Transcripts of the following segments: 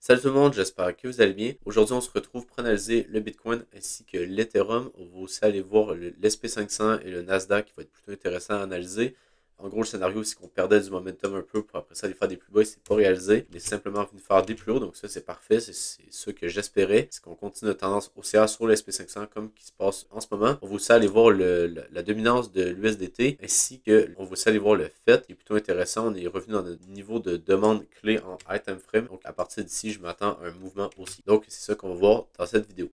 Salut tout le monde, j'espère que vous allez bien. Aujourd'hui, on se retrouve pour analyser le Bitcoin ainsi que l'Ethereum. On va aussi aller voir l'SP500 et le Nasdaq qui va être plutôt intéressant à analyser. En gros, le scénario, c'est qu'on perdait du momentum un peu pour après ça aller faire des plus bas et c'est pas réalisé. On est simplement venu faire des plus hauts, donc ça c'est parfait, c'est ce que j'espérais. C'est qu'on continue notre tendance haussière sur le SP500 comme qui se passe en ce moment. On va aussi aller voir la dominance de l'USDT ainsi que on va aussi aller voir le FED qui est plutôt intéressant. On est revenu dans notre niveau de demande clé en high time frame. Donc à partir d'ici, je m'attends à un mouvement aussi. Donc c'est ça qu'on va voir dans cette vidéo.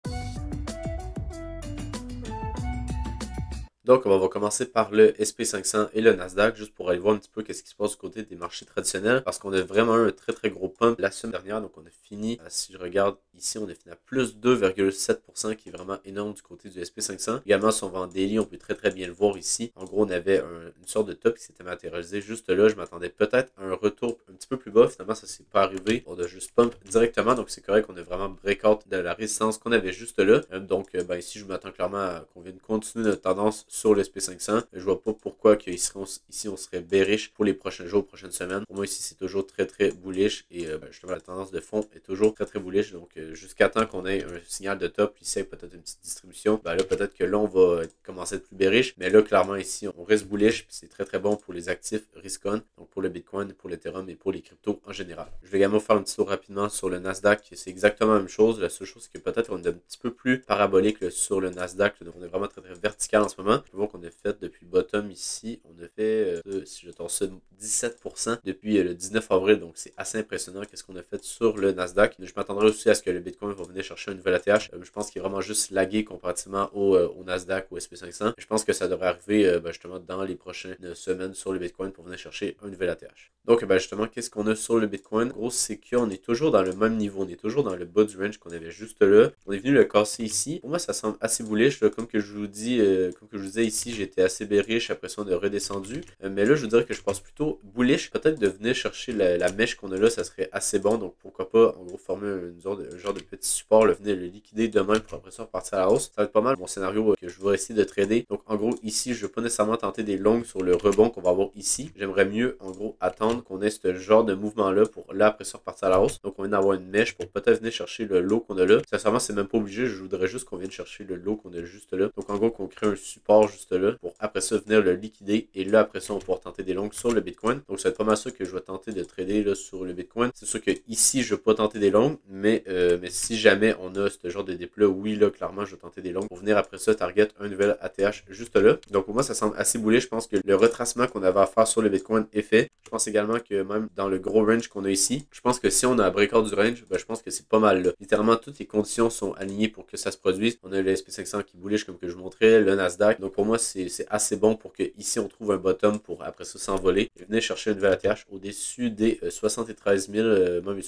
Donc, on va commencer par le SP500 et le Nasdaq, juste pour aller voir un petit peu qu'est-ce qui se passe du côté des marchés traditionnels, parce qu'on a vraiment eu un très très gros pump la semaine dernière. Donc, on a fini, si je regarde ici, on a fini à plus 2,7%, qui est vraiment énorme du côté du SP500. Également, si on va en daily, on peut très très bien le voir ici. En gros, on avait une sorte de top qui s'était matérialisé juste là. Je m'attendais peut-être à un retour un petit peu plus bas. Finalement, ça s'est pas arrivé. On a juste pump directement, donc c'est correct. On a vraiment breakout de la résistance qu'on avait juste là. Donc, ici, je m'attends clairement à qu'on vienne continuer notre tendance sur le SP500. Je vois pas pourquoi ici on serait bearish pour les prochains jours, prochaines semaines. Pour moi ici c'est toujours très très bullish et justement la tendance de fond est toujours très très bullish. Donc jusqu'à temps qu'on ait un signal de top ici avec peut-être une petite distribution, là peut-être que là on va commencer à être plus bearish. Mais là clairement ici on reste bullish puis c'est très très bon pour les actifs risk-on, donc pour le Bitcoin, pour l'Ethereum et pour les cryptos en général. Je vais également faire un petit tour rapidement sur le Nasdaq. C'est exactement la même chose. La seule chose c'est que peut-être on est un petit peu plus parabolique sur le Nasdaq. Donc on est vraiment très très vertical en ce moment. On peut voir qu'on a fait depuis le bottom ici, on a fait, si je torse ça, 17% depuis le 19 avril, donc c'est assez impressionnant qu'est-ce qu'on a fait sur le Nasdaq. Je m'attendrai aussi à ce que le Bitcoin va venir chercher un nouvel ATH. Je pense qu'il est vraiment juste lagué comparativement au Nasdaq, au SP500. Je pense que ça devrait arriver justement dans les prochaines semaines sur le Bitcoin pour venir chercher un nouvel ATH. Donc justement, qu'est-ce qu'on a sur le Bitcoin? En gros, c'est qu'on est toujours dans le même niveau, on est toujours dans le bas du range qu'on avait juste là. On est venu le casser ici. Pour moi, ça semble assez bullish, là, comme que je vous disais ici, j'étais assez bearish, après ça on est redescendu. Mais là, je vous dirais que je pense plutôt bullish. Peut-être de venir chercher la mèche qu'on a là, ça serait assez bon. Donc pourquoi pas, en gros, former un genre de petit support, là, venir le liquider demain pour après ça repartir à la hausse. Ça va être pas mal mon scénario que je vais essayer de trader. Donc en gros, ici, je ne vais pas nécessairement tenter des longues sur le rebond qu'on va avoir ici. J'aimerais mieux, en gros, attendre qu'on ait ce genre de mouvement-là pour là, après ça repartir à la hausse. Donc on vient d'avoir une mèche pour peut-être venir chercher le lot qu'on a là. Sincèrement, c'est même pas obligé. Je voudrais juste qu'on vienne chercher le lot qu'on a juste là. Donc en gros, qu'on crée un support juste là pour après ça venir le liquider et là après ça on va pouvoir tenter des longues sur le Bitcoin. Donc ça va être pas mal ça que je vais tenter de trader là sur le Bitcoin. C'est sûr que ici je vais pas tenter des longues, mais si jamais on a ce genre de dip là, oui là clairement je vais tenter des longues pour venir après ça target un nouvel ATH juste là. Donc pour moi ça semble assez boulé. Je pense que le retracement qu'on avait à faire sur le Bitcoin est fait. Je pense également que même dans le gros range qu'on a ici, je pense que si on a un breakout du range, je pense que c'est pas mal là. Littéralement toutes les conditions sont alignées pour que ça se produise. On a le SP500 qui bullish comme que je vous montrais, le Nasdaq. Donc pour moi c'est assez bon pour que ici on trouve un bottom pour après ça s'envoler et venir chercher une nouvelle ATH au-dessus des 73 000, même les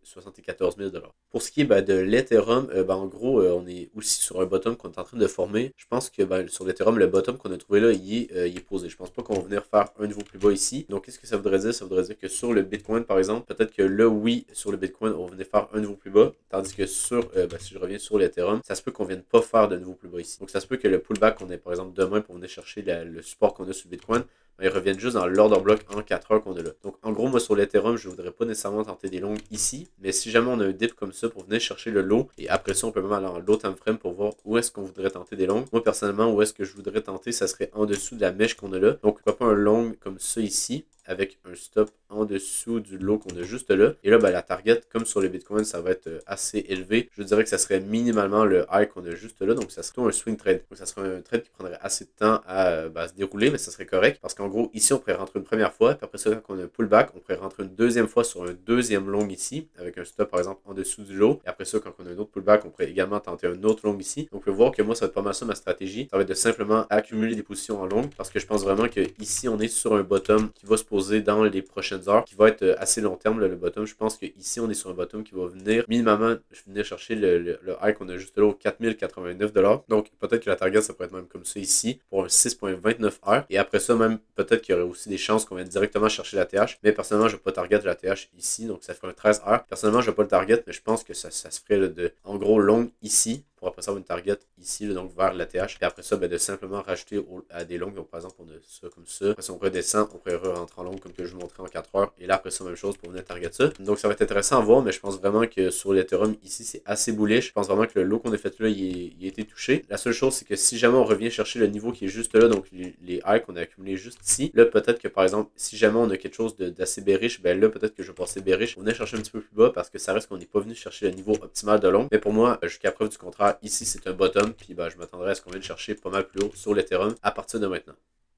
74 000 $. Pour ce qui est de l'Ethereum, en gros, on est aussi sur un bottom qu'on est en train de former. Je pense que sur l'Ethereum, le bottom qu'on a trouvé là, il est posé. Je pense pas qu'on va venir faire un niveau plus bas ici. Donc, qu'est-ce que ça voudrait dire? Ça voudrait dire que sur le Bitcoin, par exemple, peut-être que là, oui, sur le Bitcoin, on va venir faire un niveau plus bas. Tandis que sur, si je reviens sur l'Ethereum, ça se peut qu'on vienne pas faire de nouveau plus bas ici. Donc, ça se peut que le pullback qu'on ait, par exemple, demain pour venir chercher le support qu'on a sur le Bitcoin, ils reviennent juste dans l'order block en 4 heures qu'on a là. Donc en gros, moi sur l'Ethereum, je ne voudrais pas nécessairement tenter des longues ici, mais si jamais on a un dip comme ça pour venir chercher le low, et après ça, on peut même aller en low time frame pour voir où est-ce qu'on voudrait tenter des longues. Moi personnellement, où est-ce que je voudrais tenter, ça serait en dessous de la mèche qu'on a là. Donc pourquoi pas un long comme ça ici, avec un stop en dessous du lot qu'on a juste là. Et là, la target, comme sur le Bitcoin, ça va être assez élevé. Je dirais que ça serait minimalement le high qu'on a juste là. Donc, ça serait un swing trade. Donc, ça serait un trade qui prendrait assez de temps à se dérouler, mais ça serait correct. Parce qu'en gros, ici, on pourrait rentrer une première fois. Puis après ça, quand on a un pullback, on pourrait rentrer une deuxième fois sur un deuxième long ici, avec un stop, par exemple, en dessous du lot. Et après ça, quand on a un autre pullback, on pourrait également tenter un autre long ici. Donc, on peut voir que moi, ça va être pas mal ça, ma stratégie. Ça va être de simplement accumuler des positions en long. Parce que je pense vraiment que ici, on est sur un bottom qui va se poser dans les prochaines heures, qui va être assez long terme, là, le bottom. Je pense qu'ici, on est sur un bottom qui va venir minimum, je vais venir chercher le high qu'on a juste là au 4089 $. Donc, peut-être que la target, ça pourrait être même comme ça ici, pour un 6.29 heures. Et après ça, même, peut-être qu'il y aurait aussi des chances qu'on vienne directement chercher la TH. Mais personnellement, je ne vais pas target la TH ici, donc ça ferait un 13 heures. Personnellement, je ne vais pas le target, mais je pense que ça se ferait là, en gros long ici, pour après ça avoir une target ici, là, donc vers l'ATH. Et après ça, ben, de simplement rajouter à des longues. Donc par exemple, on a ça comme ça. Après, si on redescend, on pourrait rentrer en longue comme que je vous montrais en 4 heures. Et là, après ça, même chose pour venir target ça. Donc ça va être intéressant à voir, mais je pense vraiment que sur l'Ethereum, ici, c'est assez bullish. Je pense vraiment que le low qu'on a fait là, il a été touché. La seule chose, c'est que si jamais on revient chercher le niveau qui est juste là, donc les highs qu'on a accumulés juste ici, là, peut-être que par exemple, si jamais on a quelque chose d'assez bearish, ben là, peut-être que je vais passer bearish. On venait chercher un petit peu plus bas parce que ça reste qu'on n'est pas venu chercher le niveau optimal de long. Mais pour moi, jusqu'à preuve du contraire, ici, c'est un bottom. Puis ben, je m'attendrai à ce qu'on vienne chercher pas mal plus haut sur l'Ethereum à partir de maintenant.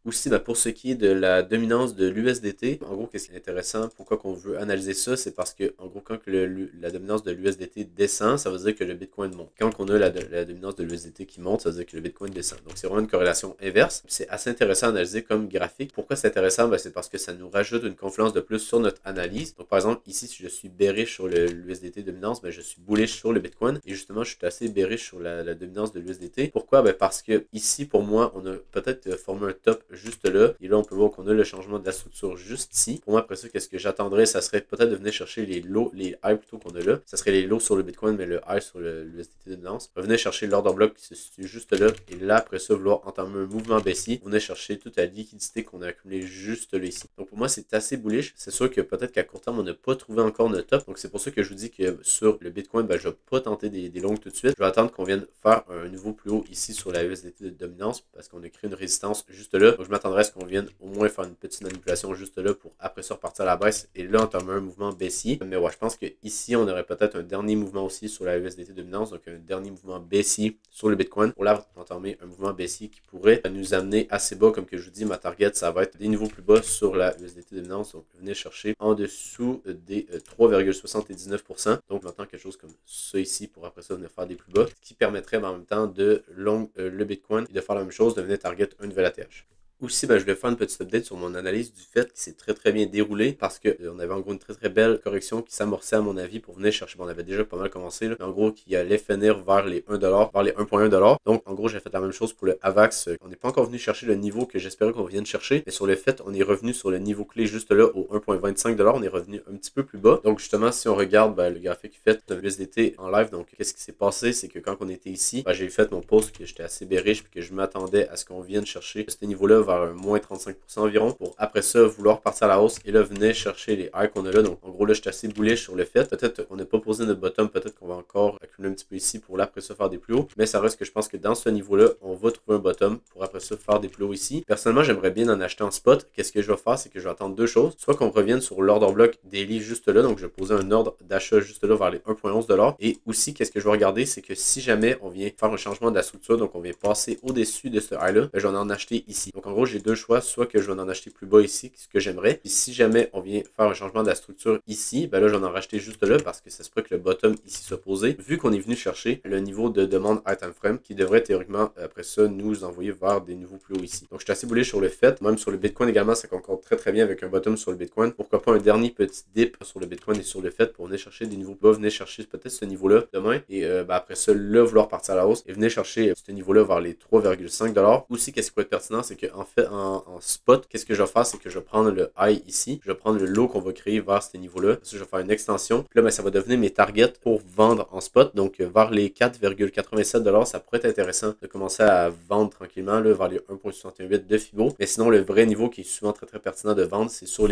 Aussi, ben, pour ce qui est de la dominance de l'USDT, en gros, qu'est-ce qui est intéressant, pourquoi qu'on veut analyser ça, c'est parce que, en gros, quand la dominance de l'USDT descend, ça veut dire que le Bitcoin monte. Quand on a la dominance de l'USDT qui monte, ça veut dire que le Bitcoin descend. Donc, c'est vraiment une corrélation inverse. C'est assez intéressant à analyser comme graphique. Pourquoi c'est intéressant? Ben, c'est parce que ça nous rajoute une confluence de plus sur notre analyse. Donc, par exemple, ici, si je suis bearish sur l'USDT dominance, ben, je suis bullish sur le Bitcoin. Et justement, je suis assez bearish sur la dominance de l'USDT. Pourquoi? Ben, parce que ici, pour moi, on a peut-être formé un top juste là. Et là, on peut voir qu'on a le changement de la structure juste ici. Pour moi, après ça, qu'est-ce que j'attendrais? Ça serait peut-être de venir chercher les lows, les highs plutôt qu'on a là. Ça serait les lows sur le Bitcoin, mais le high sur l'USDT de dominance. On va venir chercher l'ordre bloc qui se situe juste là. Et là, après ça, vouloir entamer un mouvement baissier. On venir chercher toute la liquidité qu'on a accumulée juste là ici. Donc pour moi, c'est assez bullish. C'est sûr que peut-être qu'à court terme, on n'a pas trouvé encore notre top. Donc c'est pour ça que je vous dis que sur le Bitcoin, ben, je ne vais pas tenter des longues tout de suite. Je vais attendre qu'on vienne faire un niveau plus haut ici sur la USDT de dominance parce qu'on a créé une résistance juste là. Donc je m'attendrai à ce qu'on vienne au moins faire une petite manipulation juste là pour après ça repartir à la baisse et là entamer un mouvement baissier. Mais ouais, je pense que ici on aurait peut-être un dernier mouvement aussi sur la USDT dominance, donc un dernier mouvement baissier sur le Bitcoin pour là entamer un mouvement baissier qui pourrait nous amener assez bas. Comme que je vous dis, ma target ça va être des niveaux plus bas sur la USDT dominance, donc venez chercher en dessous des 3,79%. Donc maintenant quelque chose comme ça ici pour après ça venir faire des plus bas, ce qui permettrait en même temps de long le Bitcoin et de faire la même chose, de venir target un nouvel ATH. Aussi, ben, je voulais faire une petite update sur mon analyse du fait qui s'est très bien déroulé parce qu'on avait en gros une très belle correction qui s'amorçait à mon avis pour venir chercher. Bon, on avait déjà pas mal commencé, là, mais en gros qui allait finir vers les 1$, vers les 1.1$. Donc en gros, j'ai fait la même chose pour le AVAX. On n'est pas encore venu chercher le niveau que j'espérais qu'on vienne chercher, mais sur le fait, on est revenu sur le niveau clé juste là au 1.25$. On est revenu un petit peu plus bas. Donc justement, si on regarde ben, le graphique fait de l'USDT en live, donc qu'est-ce qui s'est passé, c'est que quand on était ici, ben, j'ai fait mon post que j'étais assez bearish puis que je m'attendais à ce qu'on vienne chercher ce niveau-là vers un moins 35% environ pour après ça vouloir partir à la hausse et là venez chercher les highs qu'on a là. Donc en gros là je suis assez bullish sur le fait. Peut-être qu'on n'a pas posé notre bottom, peut-être qu'on va encore accumuler un petit peu ici pour là après ça faire des plus hauts. Mais ça reste que je pense que dans ce niveau-là, on va trouver un bottom pour après ça faire des plus hauts ici. Personnellement, j'aimerais bien en acheter en spot. Qu'est-ce que je vais faire? C'est que je vais attendre deux choses. Soit qu'on revienne sur l'ordre bloc daily juste là. Donc je vais poser un ordre d'achat juste là vers les 1.11$. Et aussi, qu'est-ce que je vais regarder? C'est que si jamais on vient faire un changement de la structure, donc on vient passer au-dessus de ce high-là, ben, je vais en acheter ici. Donc en gros, j'ai deux choix. Soit que je vais en acheter plus bas ici, ce que j'aimerais. Puis si jamais on vient faire un changement de la structure ici, ben là, je vais en racheter juste là parce que ça se peut que le bottom ici soit posé. Vu qu'on est venu chercher le niveau de demande high time frame qui devrait théoriquement, après ça, nous envoyer vers des niveaux plus hauts ici. Donc, je suis assez bullish sur le fait. Même sur le Bitcoin également, ça concorde très bien avec un bottom sur le Bitcoin. Pourquoi pas un dernier petit dip sur le Bitcoin et sur le fait pour venir chercher des niveaux plus bas, venir chercher peut-être ce niveau-là demain. Et ben après ça, là, vouloir partir à la hausse et venir chercher ce niveau-là vers les 3,5$. Aussi, qu'est-ce qui peut être pertinent, c'est qu'en fait, en spot, qu'est-ce que je vais faire, c'est que je vais prendre le high ici, je vais prendre le low qu'on va créer vers ce niveau-là. Je vais faire une extension. Puis là, ben, ça va devenir mes targets pour vendre en spot. Donc, vers les 4,87$, ça pourrait être intéressant de commencer à vendre tranquillement là, vers les 1.68 de Fibo. Mais sinon, le vrai niveau qui est souvent très pertinent de vendre, c'est sur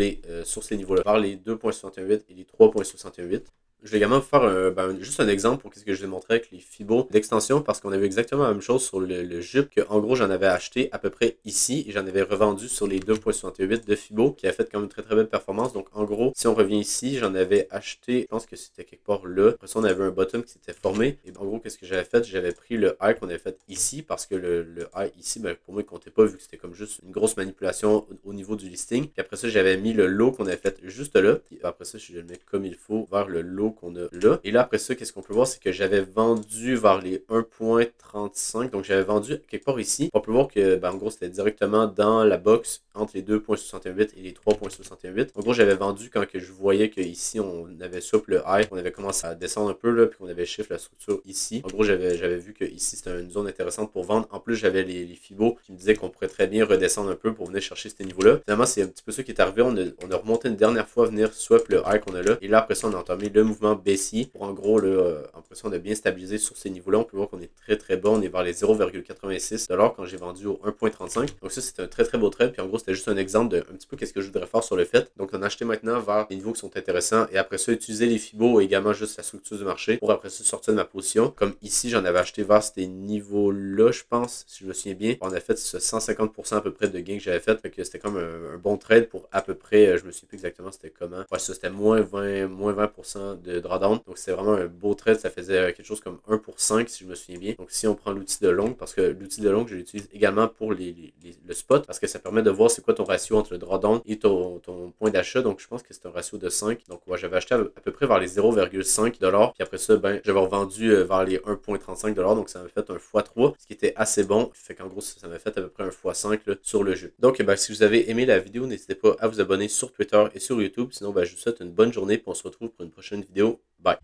ces niveaux-là, vers les 2.68 et les 3.68. Je vais également vous faire juste un exemple pour ce que je vous ai montré avec les Fibo d'extension parce qu'on avait exactement la même chose sur le JUP que en gros j'en avais acheté à peu près ici et j'en avais revendu sur les 2.68 de Fibo qui a fait quand même une très belle performance. Donc en gros, si on revient ici, j'en avais acheté, je pense que c'était quelque part là. Après ça, on avait un bottom qui s'était formé. Et en gros, qu'est-ce que j'avais fait? J'avais pris le high qu'on avait fait ici parce que le high ici, ben, pour moi, il comptait pas vu que c'était comme juste une grosse manipulation au niveau du listing. Puis après ça, j'avais mis le low qu'on avait fait juste là. Puis après ça, je le mets comme il faut vers le low qu'on a là. Et là, après ça, qu'est-ce qu'on peut voir, c'est que j'avais vendu vers les 1.35. Donc, j'avais vendu quelque part ici. On peut voir que, ben, en gros, c'était directement dans la box entre les 2.68 et les 3.68. En gros, j'avais vendu quand que je voyais qu'ici, on avait souple le high. On avait commencé à descendre un peu, là, puis qu'on avait shift la structure ici. En gros, j'avais vu que ici, c'était une zone intéressante pour vendre. En plus, j'avais les Fibo qui me disaient qu'on pourrait très bien redescendre un peu pour venir chercher ce niveau-là. Finalement, c'est un petit peu ça qui est arrivé. On a remonté une dernière fois, venir swap le high qu'on a là. Et là, après ça, on a entamé le mouvement mouvement baissier pour en gros, là, l'impression de bien stabiliser sur ces niveaux-là. On peut voir qu'on est très bon. On est vers les 0,86 $ quand j'ai vendu au 1,35. Donc ça, c'est un très beau trade. Puis en gros, c'était juste un exemple de un petit peu qu'est-ce que je voudrais faire sur le fait. Donc on a acheté maintenant vers les niveaux qui sont intéressants et après ça, utiliser les Fibos et également juste la structure du marché pour après ça sortir de ma position. Comme ici, j'en avais acheté vers ces niveaux-là, je pense, si je me souviens bien. On a fait ce 150% à peu près de gain que j'avais fait. Fait que c'était comme un bon trade pour à peu près, je me souviens plus exactement c'était comment. Ouais, ça c'était moins 20% de drawdown. Donc c'était vraiment un beau trade. Ça faisait quelque chose comme 1 pour 5 si je me souviens bien. Donc si on prend l'outil de long, parce que l'outil de long, je l'utilise également pour le spot, parce que ça permet de voir c'est quoi ton ratio entre le drawdown et ton point d'achat. Donc je pense que c'est un ratio de 5. Donc ouais, j'avais acheté à peu près vers les 0,5 $. Puis après ça, ben, j'avais revendu vers les 1,35 $. Donc ça m'a fait un x3, ce qui était assez bon. Fait qu'en gros, ça m'a fait à peu près un x5 là, sur le jeu. Donc ben, si vous avez aimé la vidéo, n'hésitez pas à vous abonner sur Twitter et sur YouTube. Sinon, ben, je vous souhaite une bonne journée et on se retrouve pour une prochaine vidéo. Bye!